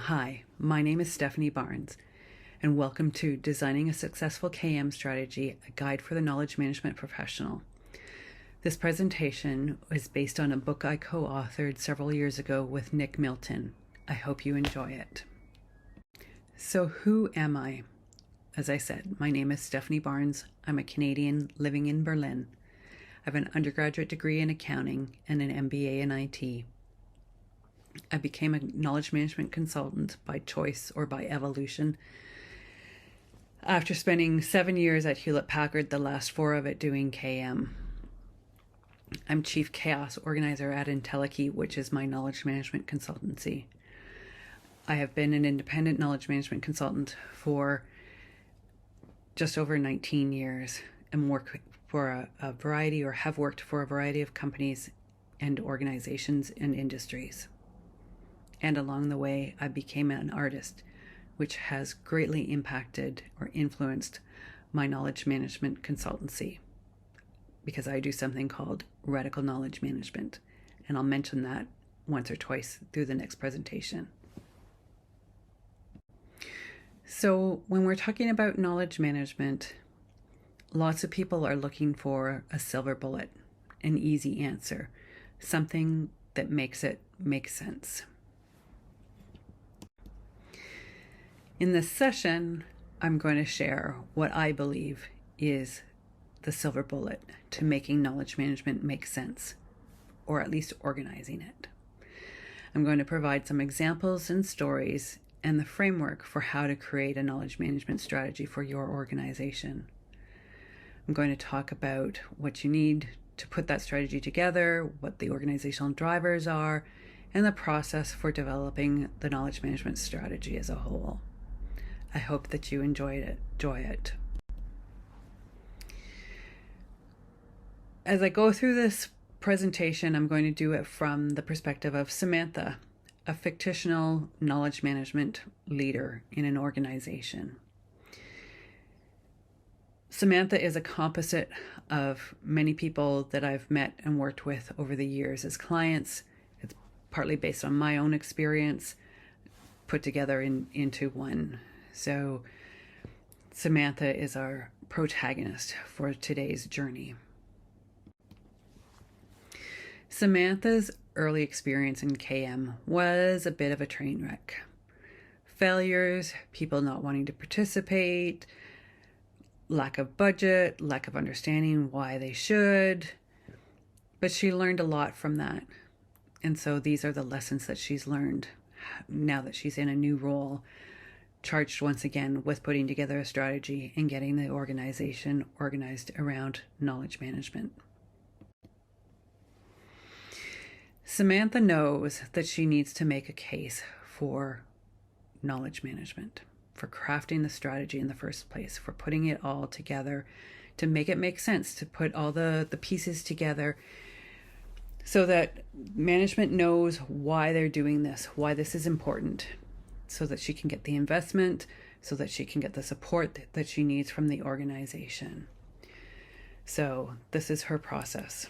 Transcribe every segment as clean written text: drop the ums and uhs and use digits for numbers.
Hi, my name is Stephanie Barnes, and welcome to Designing a Successful KM Strategy, a guide for the knowledge management professional. This presentation is based on a book I co-authored several years ago with Nick Milton. I hope you enjoy it. So who am I? As I said, my name is Stephanie Barnes. I'm a Canadian living in Berlin. I have an undergraduate degree in accounting and an MBA in IT. I became a knowledge management consultant by choice or by evolution after spending 7 years at Hewlett-Packard, the last 4 of it doing KM. I'm Chief Chaos Organizer at Entelechy, which is my knowledge management consultancy. I have been an independent knowledge management consultant for just over 19 years and work for a variety, or have worked for a variety of companies and organizations and industries. And along the way, I became an artist, which has greatly impacted or influenced my knowledge management consultancy, because I do something called radical knowledge management. And I'll mention that once or twice through the next presentation. So when we're talking about knowledge management, lots of people are looking for a silver bullet, an easy answer, something that makes it make sense. In this session, I'm going to share what I believe is the silver bullet to making knowledge management make sense, or at least organizing it. I'm going to provide some examples and stories and the framework for how to create a knowledge management strategy for your organization. I'm going to talk about what you need to put that strategy together, what the organizational drivers are, and the process for developing the knowledge management strategy as a whole. I hope that you enjoy it. As I go through this presentation, I'm going to do it from the perspective of Samantha, a fictional knowledge management leader in an organization. Samantha is a composite of many people that I've met and worked with over the years as clients. It's partly based on my own experience, put together into one. So Samantha is our protagonist for today's journey. Samantha's early experience in KM was a bit of a train wreck. Failures, people not wanting to participate, lack of budget, lack of understanding why they should. But she learned a lot from that. And so these are the lessons that she's learned now that she's in a new role, charged once again with putting together a strategy and getting the organization organized around knowledge management. Samantha knows that she needs to make a case for knowledge management, for crafting the strategy in the first place, for putting it all together, to make it make sense, to put all the pieces together so that management knows why they're doing this, why this is important, so that she can get the investment, so that she can get the support that she needs from the organization. So this is her process.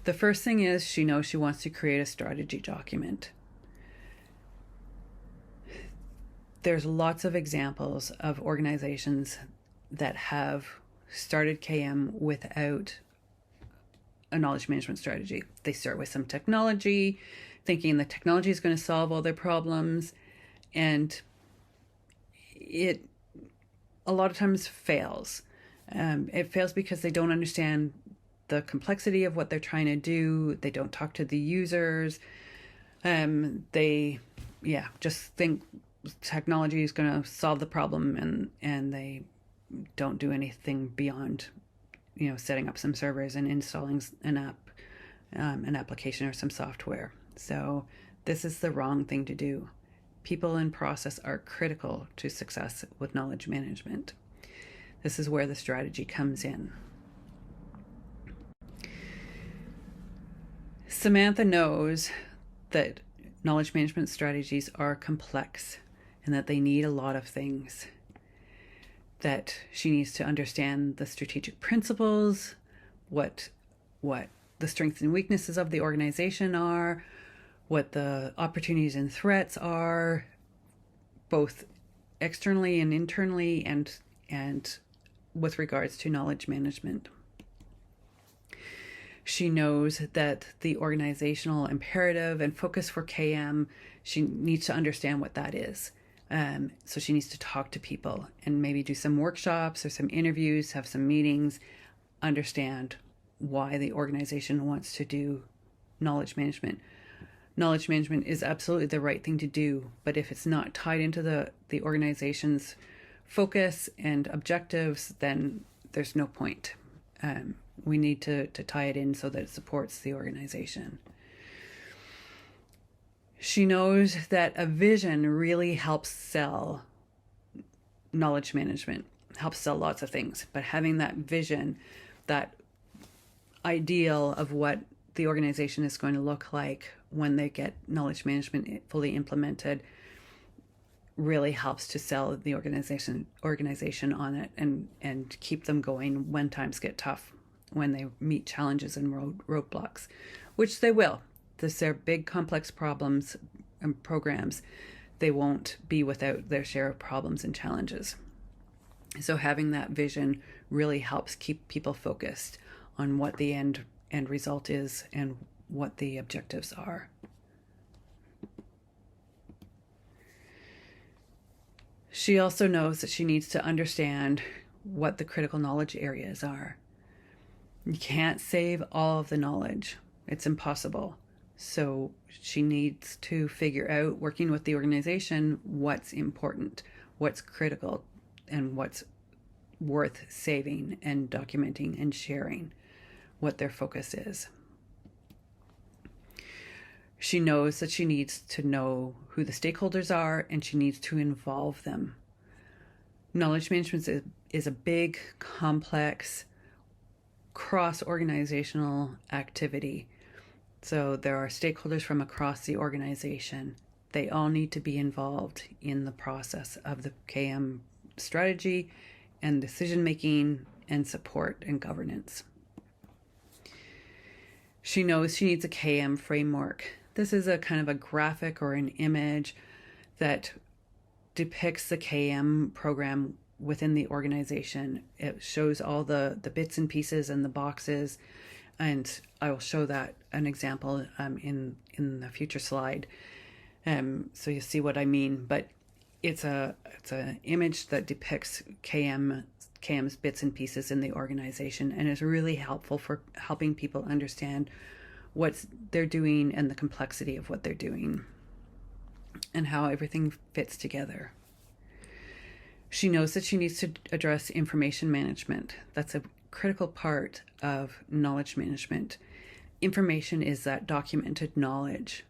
The first thing is she knows she wants to create a strategy document. There's lots of examples of organizations that have started KM without a knowledge management strategy. They start with some technology, thinking the technology is going to solve all their problems, and it a lot of times fails. It fails because they don't understand the complexity of what they're trying to do. They don't talk to the users. They just think technology is going to solve the problem, and they don't do anything beyond setting up some servers and installing an application or some software. So this is the wrong thing to do. People and process are critical to success with knowledge management. This is where the strategy comes in. Samantha knows that knowledge management strategies are complex and that they need a lot of things. That she needs to understand the strategic principles, what the strengths and weaknesses of the organization are, what the opportunities and threats are, both externally and internally, and with regards to knowledge management. She knows that the organizational imperative and focus for KM, she needs to understand what that is. So she needs to talk to people and maybe do some workshops or some interviews, have some meetings, understand why the organization wants to do knowledge management. Knowledge management is absolutely the right thing to do, but if it's not tied into the organization's focus and objectives, then there's no point. We need to tie it in so that it supports the organization. She knows that a vision really helps sell knowledge management, helps sell lots of things, but having that vision, that ideal of what the organization is going to look like when they get knowledge management fully implemented, really helps to sell the organization on it and keep them going when times get tough, when they meet challenges and roadblocks, which they will. They're big, complex problems and programs. They won't be without their share of problems and challenges. So having that vision really helps keep people focused on what the end result is and what the objectives are. She also knows that she needs to understand what the critical knowledge areas are. You can't save all of the knowledge. It's impossible. So she needs to figure out, working with the organization, what's important, what's critical, and what's worth saving and documenting and sharing, what their focus is. She knows that she needs to know who the stakeholders are, and she needs to involve them. Knowledge management is a big, complex, cross-organizational activity. So there are stakeholders from across the organization. They all need to be involved in the process of the KM strategy and decision-making and support and governance. She knows she needs a KM framework. This is a kind of a graphic or an image that depicts the KM program within the organization. It shows all the bits and pieces and the boxes, and I will show that an example in the future slide, so you see what I mean. But it's an image that depicts KM's bits and pieces in the organization, and is really helpful for helping people understand what they're doing and the complexity of what they're doing and how everything fits together. She knows that she needs to address information management. That's a critical part of knowledge management. Information is that documented knowledge,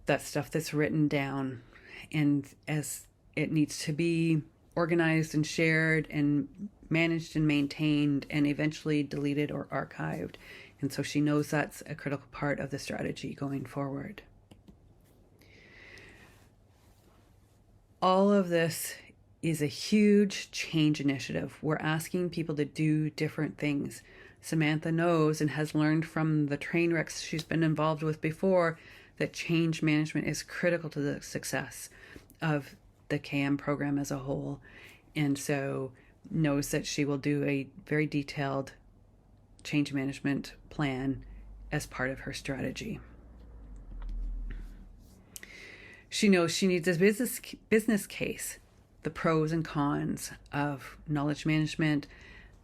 that stuff that's written down, and as it needs to be organized and shared and managed and maintained and eventually deleted or archived. And so she knows that's a critical part of the strategy going forward. All of this is a huge change initiative. We're asking people to do different things. Samantha knows and has learned from the train wrecks she's been involved with before that change management is critical to the success of the KM program as a whole. And so knows that she will do a very detailed change management plan as part of her strategy. She knows she needs a business case, the pros and cons of knowledge management,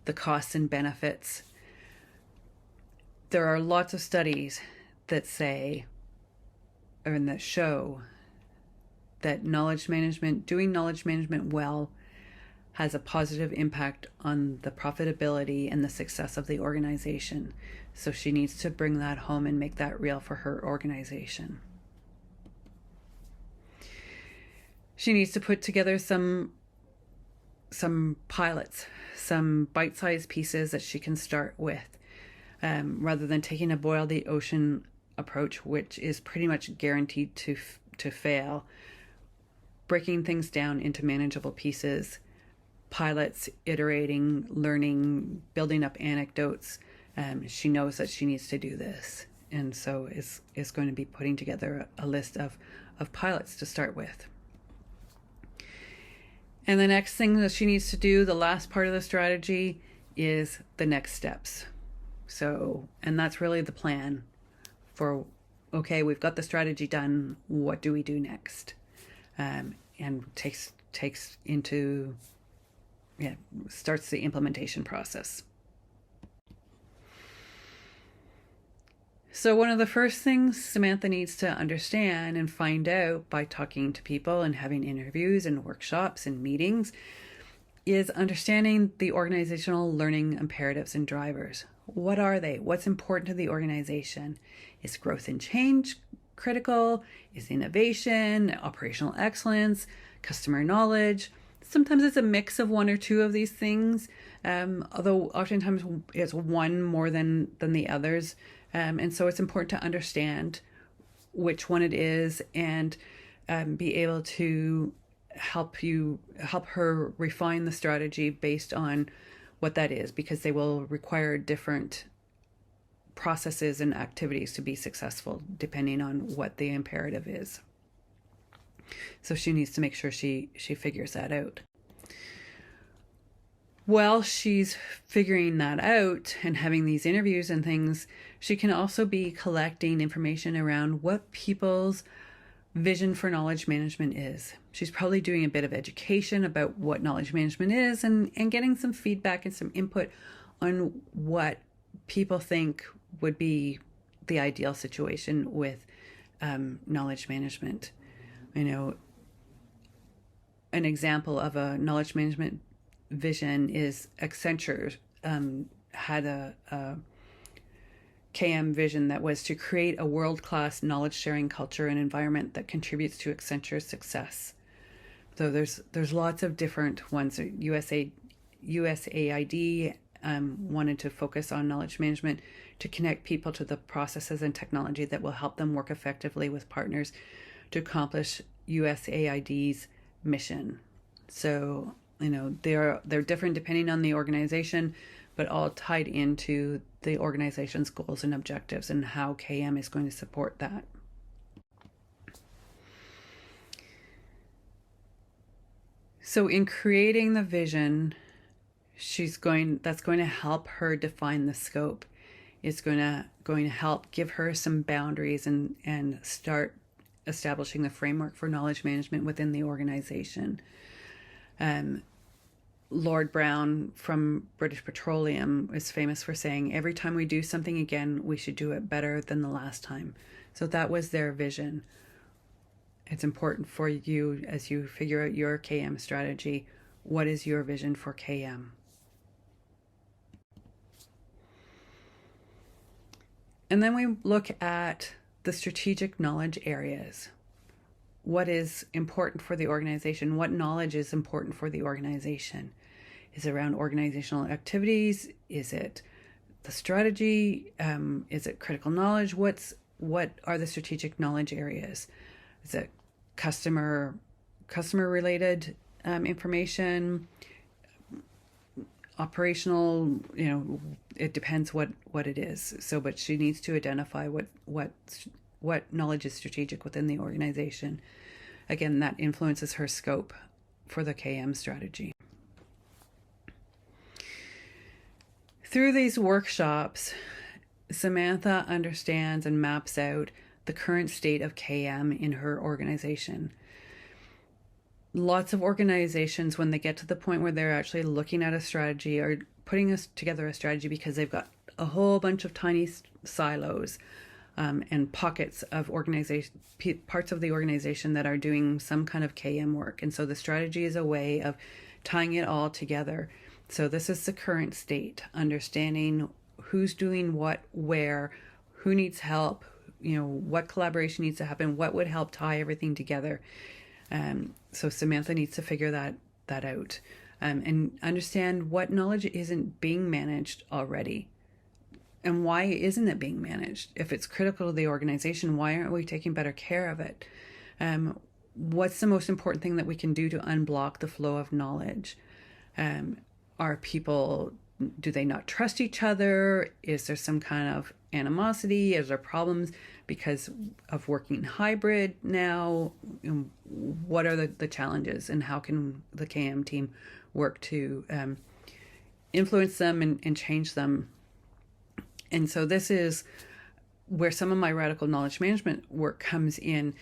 the costs and benefits. There are lots of studies that say, or that show, that knowledge management, doing knowledge management well, has a positive impact on the profitability and the success of the organization. So she needs to bring that home and make that real for her organization. She needs to put together some pilots, some bite-sized pieces that she can start with, rather than taking a boil the ocean approach, which is pretty much guaranteed to fail. Breaking things down into manageable pieces, pilots, iterating, learning, building up anecdotes. She knows that she needs to do this. and so is going to be putting together a list of pilots to start with. And the next thing that she needs to do, the last part of the strategy, is the next steps. So, and that's really the plan for, okay, we've got the strategy done, what do we do next? And takes into, starts the implementation process. So one of the first things Samantha needs to understand and find out by talking to people and having interviews and workshops and meetings is understanding the organizational learning imperatives and drivers. What are they? What's important to the organization? Is growth and change critical? Is innovation, operational excellence, customer knowledge? Sometimes it's a mix of one or two of these things, although oftentimes it's one more than the others. And so it's important to understand which one it is and be able to help her refine the strategy based on what that is, because they will require different processes and activities to be successful depending on what the imperative is. So she needs to make sure she figures that out. While she's figuring that out and having these interviews and things, she can also be collecting information around what people's vision for knowledge management is. She's probably doing a bit of education about what knowledge management is and getting some feedback and some input on what people think would be the ideal situation with knowledge management. An example of a knowledge management vision is Accenture had a KM vision that was to create a world-class knowledge sharing culture and environment that contributes to Accenture's success. So there's lots of different ones. USAID wanted to focus on knowledge management to connect people to the processes and technology that will help them work effectively with partners to accomplish USAID's mission. So they're different depending on the organization, but all tied into the organization's goals and objectives and how KM is going to support that. So in creating the vision, that's going to help her define the scope. It's going to help give her some boundaries and start establishing the framework for knowledge management within the organization. Lord Brown from British Petroleum is famous for saying, every time we do something again, we should do it better than the last time. So that was their vision. It's important for you as you figure out your KM strategy. What is your vision for KM? And then we look at the strategic knowledge areas. What is important for the organization? What knowledge is important for the organization? Is it around organizational activities? Is it the strategy? Is it critical knowledge? What are the strategic knowledge areas? Is it customer related information? Operational? It depends what it is. So, but she needs to identify what knowledge is strategic within the organization. Again, that influences her scope for the KM strategy. Through these workshops, Samantha understands and maps out the current state of KM in her organization. Lots of organizations, when they get to the point where they're actually looking at a strategy or putting together a strategy because they've got a whole bunch of tiny silos and pockets of parts of the organization that are doing some kind of KM work. And so the strategy is a way of tying it all together. So this is the current state, understanding who's doing what, where, who needs help, what collaboration needs to happen, what would help tie everything together. So Samantha needs to figure that out and understand what knowledge isn't being managed already. And why isn't it being managed? If it's critical to the organization, why aren't we taking better care of it? What's the most important thing that we can do to unblock the flow of knowledge? Are people do they not trust each other? Is there some kind of animosity? Is there problems because of working hybrid now? What are the challenges, and how can the KM team work to influence them and change them? And so this is where some of my radical knowledge management work comes in,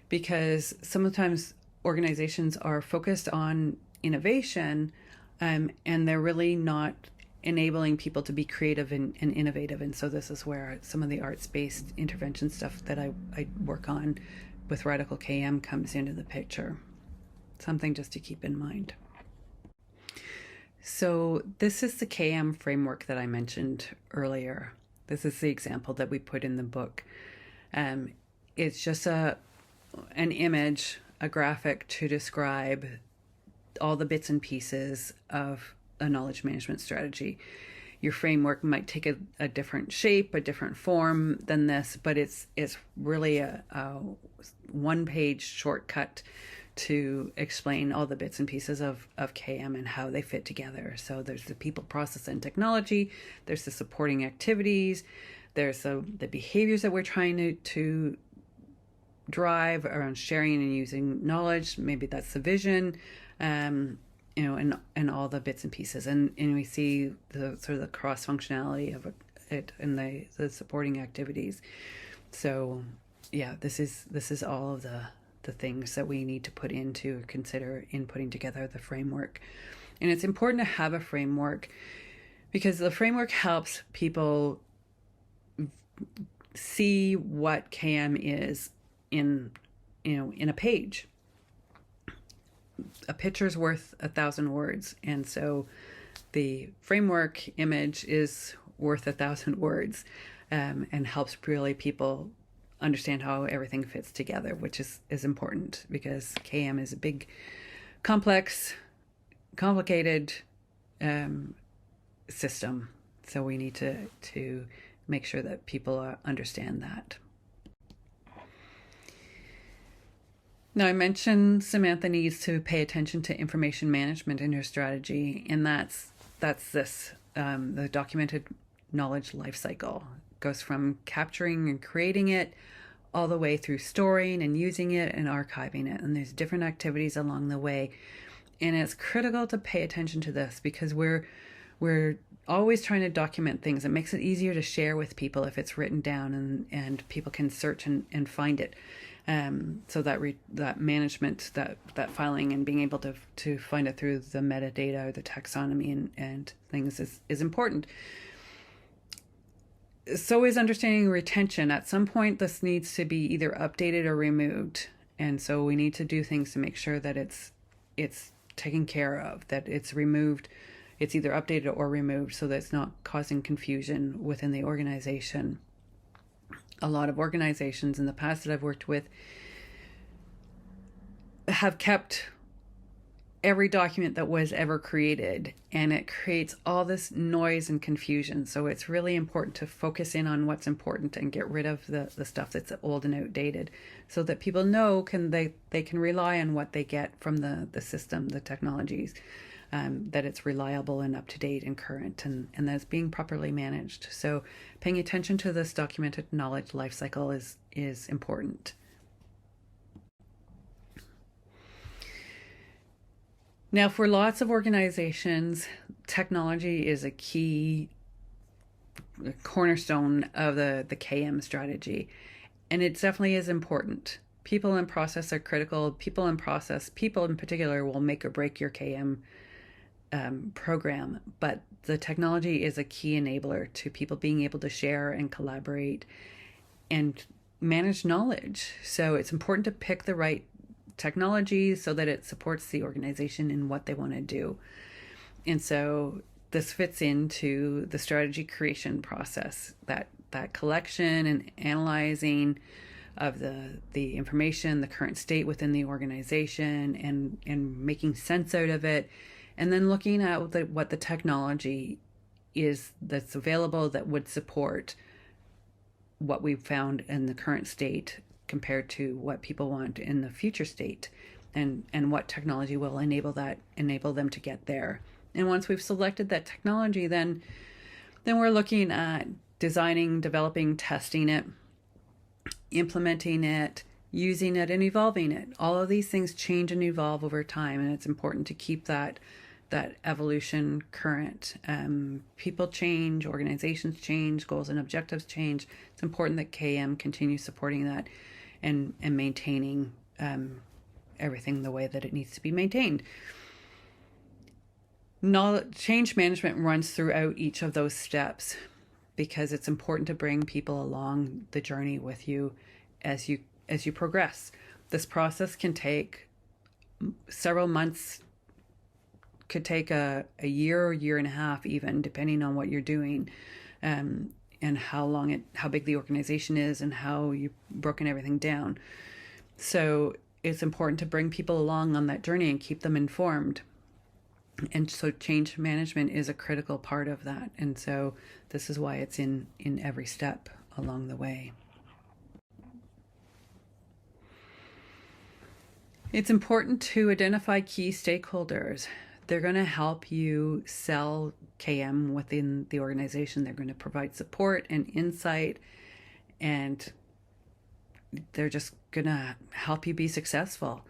because sometimes organizations are focused on innovation, and they're really not enabling people to be creative and innovative. And so this is where some of the arts-based intervention stuff that I work on with Radical KM comes into the picture. Something just to keep in mind. So this is the KM framework that I mentioned earlier. This is the example that we put in the book. It's just an image, a graphic to describe all the bits and pieces of a knowledge management strategy. Your framework might take a different shape, a different form than this, but it's really a one-page shortcut to explain all the bits and pieces of KM and how they fit together. So there's the people, process, and technology. There's the supporting activities. There's the behaviors that we're trying to drive around sharing and using knowledge. Maybe that's the vision, and all the bits and pieces. And we see the sort of the cross functionality of it and the supporting activities. So yeah, this is all of the things that we need to put into consider in putting together the framework. And it's important to have a framework because the framework helps people see what KM is in a page. A picture's worth 1,000 words, and so the framework image is worth 1,000 words, and helps really people understand how everything fits together, which is important because KM is a big, complex, complicated system. So we need to make sure that people understand that. Now, I mentioned Samantha needs to pay attention to information management in her strategy, and that's this, the documented knowledge lifecycle. Goes from capturing and creating it all the way through storing and using it and archiving it. And there's different activities along the way. And it's critical to pay attention to this because we're always trying to document things. It makes it easier to share with people if it's written down and people can search and find it. So that management, that filing and being able to find it through the metadata or the taxonomy and things is important. So is understanding retention. At some point, this needs to be either updated or removed. And so we need to do things to make sure that it's taken care of, that it's removed, it's either updated or removed so that it's not causing confusion within the organization. A lot of organizations in the past that I've worked with have kept every document that was ever created, and it creates all this noise and confusion. So it's really important to focus in on what's important and get rid of the stuff that's old and outdated so that people know they can rely on what they get from the system, the technologies, that it's reliable and up to date and current and that's being properly managed. So paying attention to this documented knowledge lifecycle is important. Now, for lots of organizations, technology is a key cornerstone of the KM strategy, and it definitely is important. People and process are critical. People in particular will make or break your KM program, but the technology is a key enabler to people being able to share and collaborate and manage knowledge. So it's important to pick the right technology so that it supports the organization in what they want to do. And so this fits into the strategy creation process, that collection and analyzing of the information, the current state within the organization, and making sense out of it, and then looking at what the technology is that's available that would support what we've found in the current state compared to what people want in the future state, and what technology will enable them to get there. And once we've selected that technology, then we're looking at designing, developing, testing it, implementing it, using it, and evolving it. All of these things change and evolve over time, and it's important to keep that evolution current. People change, organizations change, goals and objectives change. It's important that KM continues supporting that and maintaining everything the way that it needs to be maintained. Change management runs throughout each of those steps because it's important to bring people along the journey with you as you progress. This process can take several months, could take a year or year and a half even, depending on what you're doing, and how big the organization is and how you've broken everything down. So it's important to bring people along on that journey and keep them informed. And so change management is a critical part of that. And so this is why it's in every step along the way. It's important to identify key stakeholders. They're going to help you sell KM within the organization. They're going to provide support and insight, and they're just going to help you be successful.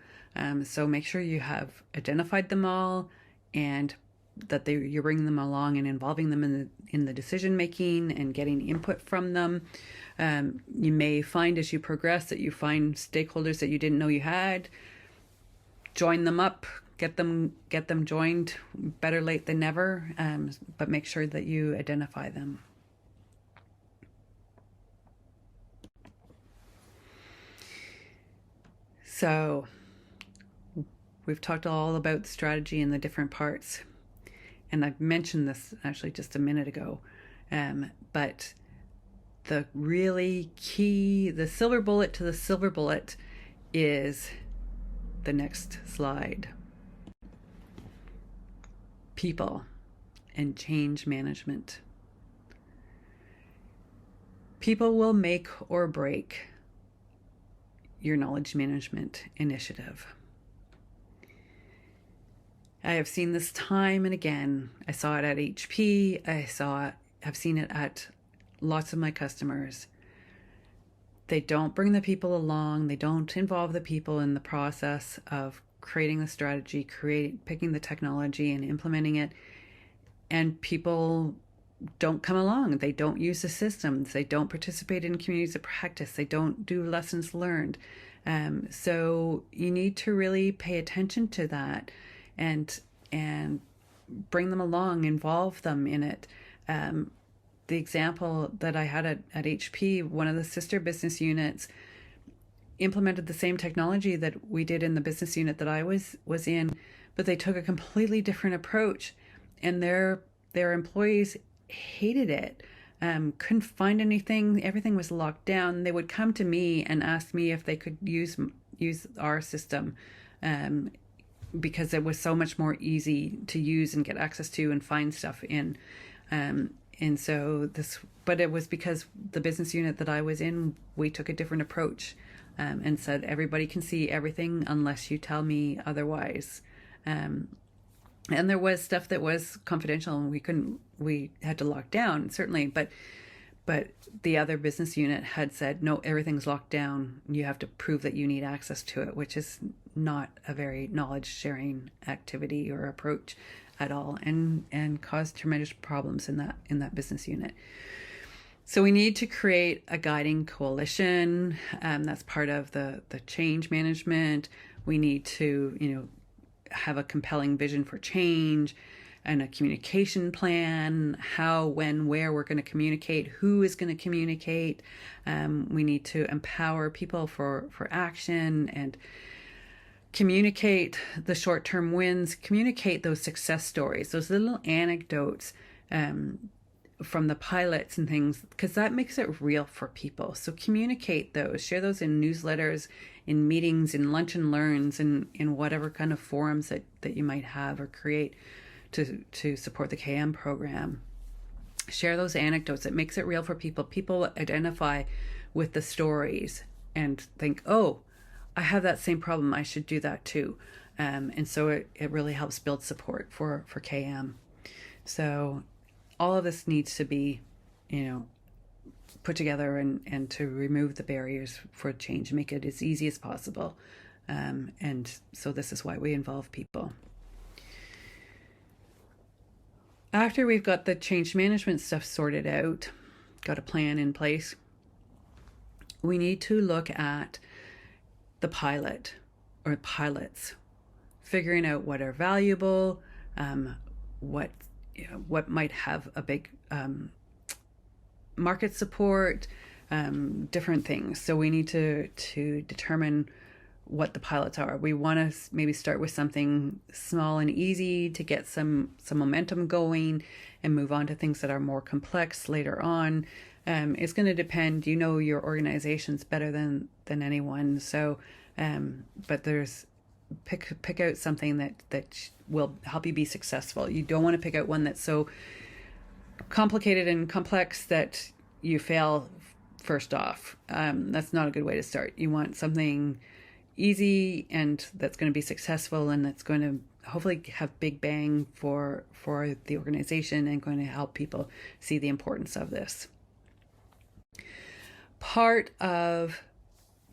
So make sure you have identified them all, and that you're bringing them along and involving them in the decision making and getting input from them. You may find as you progress that you find stakeholders that you didn't know you had. Join them up, get them joined. Better late than never, but make sure that you identify them. So we've talked all about strategy and the different parts, and I've mentioned this actually just a minute ago, but the really key, the silver bullet to the silver bullet is the next slide. People and change management. People will make or break your knowledge management initiative. I have seen this time and again. I saw it at HP. I've seen it at lots of my customers. They don't bring the people along. They don't involve the people in the process of creating the strategy, picking the technology and implementing it. And people don't come along. They don't use the systems. They don't participate in communities of practice. They don't do lessons learned. So you need to really pay attention to that and bring them along, involve them in it. The example that I had at HP, one of the sister business units implemented the same technology that we did in the business unit that I was in, but they took a completely different approach, and their employees hated it. Couldn't find anything. Everything was locked down. They would come to me and ask me if they could use our system, because it was so much more easy to use and get access to and find stuff in. And so but it was because the business unit that I was in, we took a different approach, and said everybody can see everything unless you tell me otherwise. And there was stuff that was confidential and we had to lock down, certainly, but the other business unit had said, no, everything's locked down. You have to prove that you need access to it, which is not a very knowledge sharing activity or approach at all, and caused tremendous problems in that business unit. So we need to create a guiding coalition. That's part of the change management. We need to, have a compelling vision for change and a communication plan, how, when, where we're going to communicate, who is going to communicate. We need to empower people for action and communicate the short-term wins, communicate those success stories, those little anecdotes from the pilots and things, because that makes it real for people. So communicate those, share those in newsletters, in meetings, in lunch and learns, in whatever kind of forums that you might have or create to support the KM program. Share those anecdotes. It makes it real for people. People identify with the stories and think, oh, I have that same problem. I should do that too. And so it really helps build support for KM. So all of this needs to be, put together and to remove the barriers for change, make it as easy as possible. And so this is why we involve people. After we've got the change management stuff sorted out, got a plan in place, we need to look at the pilot or pilots, figuring out what are valuable, what might have a big market support, different things. So we need to determine what the pilots are. We want to maybe start with something small and easy to get some momentum going and move on to things that are more complex later on. It's going to depend, your organization's better than anyone. So, but there's pick out something that will help you be successful. You don't want to pick out one that's so complicated and complex that you fail first off. That's not a good way to start. You want something easy and that's going to be successful and that's going to hopefully have big bang for the organization and going to help people see the importance of this. Part of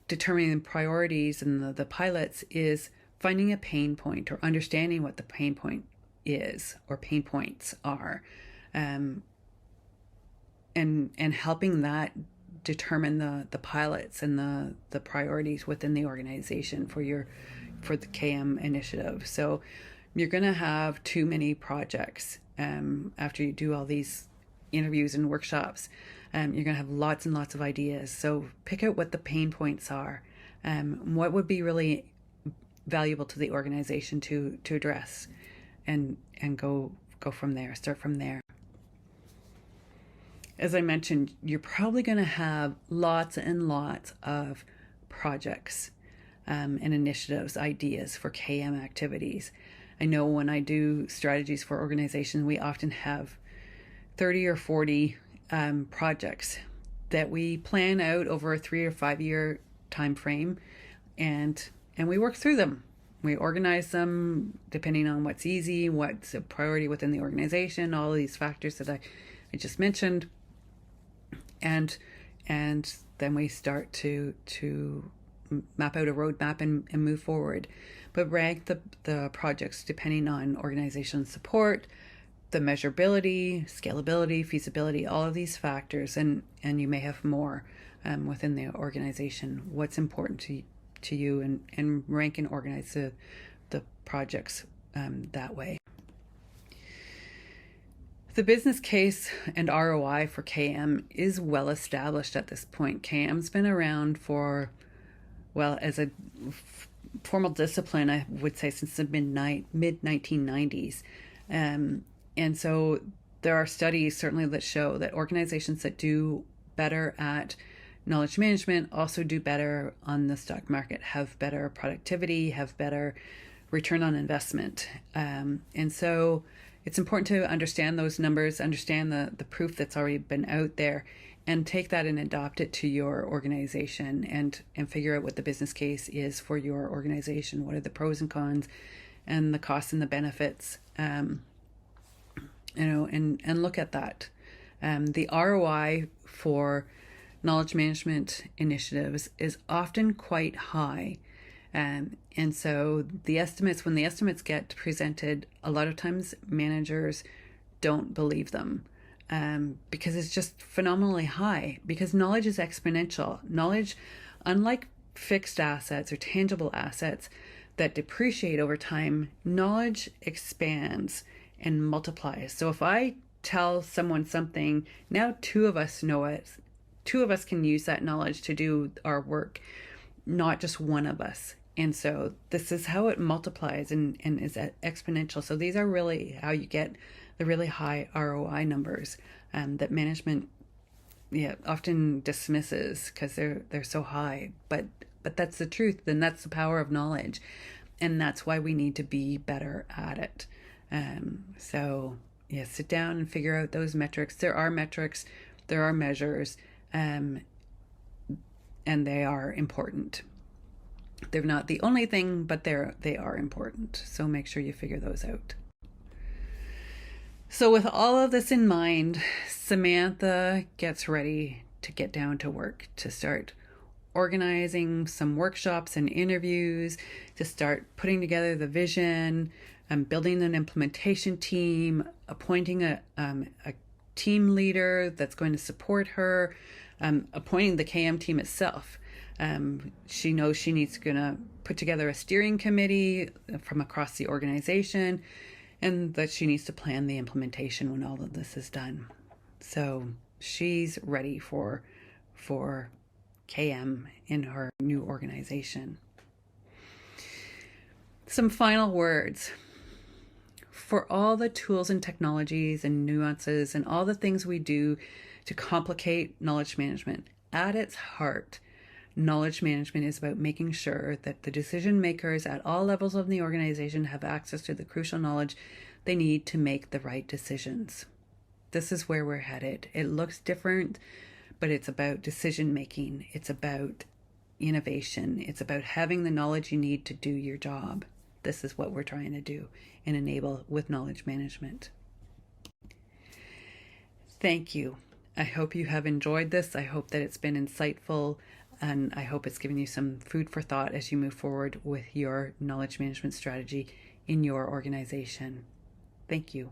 determining priorities and the pilots is finding a pain point or understanding what the pain point is or pain points are, and helping that determine the pilots and the priorities within the organization for the KM initiative. So you're going to have too many projects after you do all these interviews and workshops. You're going to have lots and lots of ideas. So pick out what the pain points are. What would be really valuable to the organization to address, and go from there. Start from there. As I mentioned, you're probably going to have lots and lots of projects and initiatives, ideas for KM activities. I know when I do strategies for organizations, we often have 30 or 40 projects that we plan out over a 3 or 5 year time frame, and we work through them. We organize them depending on what's easy, what's a priority within the organization, all of these factors that I just mentioned. And then we start to map out a roadmap and move forward. But rank the projects depending on organization support, the measurability, scalability, feasibility, all of these factors, and you may have more within the organization. What's important to you, and rank and organize the projects that way. The business case and ROI for KM is well established at this point. KM's been around for, well, as a formal discipline, I would say since the mid-1990s. And so there are studies certainly that show that organizations that do better at knowledge management also do better on the stock market, have better productivity, have better return on investment. And so it's important to understand those numbers, understand the proof that's already been out there, and take that and adopt it to your organization and figure out what the business case is for your organization. What are the pros and cons and the costs and the benefits, and look at that. The ROI for knowledge management initiatives is often quite high. And so when the estimates get presented, a lot of times managers don't believe them because it's just phenomenally high, because knowledge is exponential. Knowledge, unlike fixed assets or tangible assets that depreciate over time, knowledge expands and multiplies. So if I tell someone something, now two of us know it. Two of us can use that knowledge to do our work, not just one of us. And so this is how it multiplies and is exponential. So these are really how you get the really high ROI numbers that management often dismisses because they're so high. But that's the truth, and that's the power of knowledge. And that's why we need to be better at it. So sit down and figure out those metrics. There are metrics, there are measures, and they are important. They're not the only thing, but they are important. So make sure you figure those out. So with all of this in mind, Samantha gets ready to get down to work, to start organizing some workshops and interviews, to start putting together the vision, building an implementation team, appointing a team leader that's going to support her, appointing the KM team itself. She knows she needs to put together a steering committee from across the organization, and that she needs to plan the implementation when all of this is done. So she's ready for KM in her new organization. Some final words. For all the tools and technologies and nuances and all the things we do to complicate knowledge management, at its heart, knowledge management is about making sure that the decision makers at all levels of the organization have access to the crucial knowledge they need to make the right decisions. This is where we're headed. It looks different, but it's about decision making. It's about innovation. It's about having the knowledge you need to do your job. This is what we're trying to do and enable with knowledge management. Thank you. I hope you have enjoyed this. I hope that it's been insightful, and I hope it's given you some food for thought as you move forward with your knowledge management strategy in your organization. Thank you.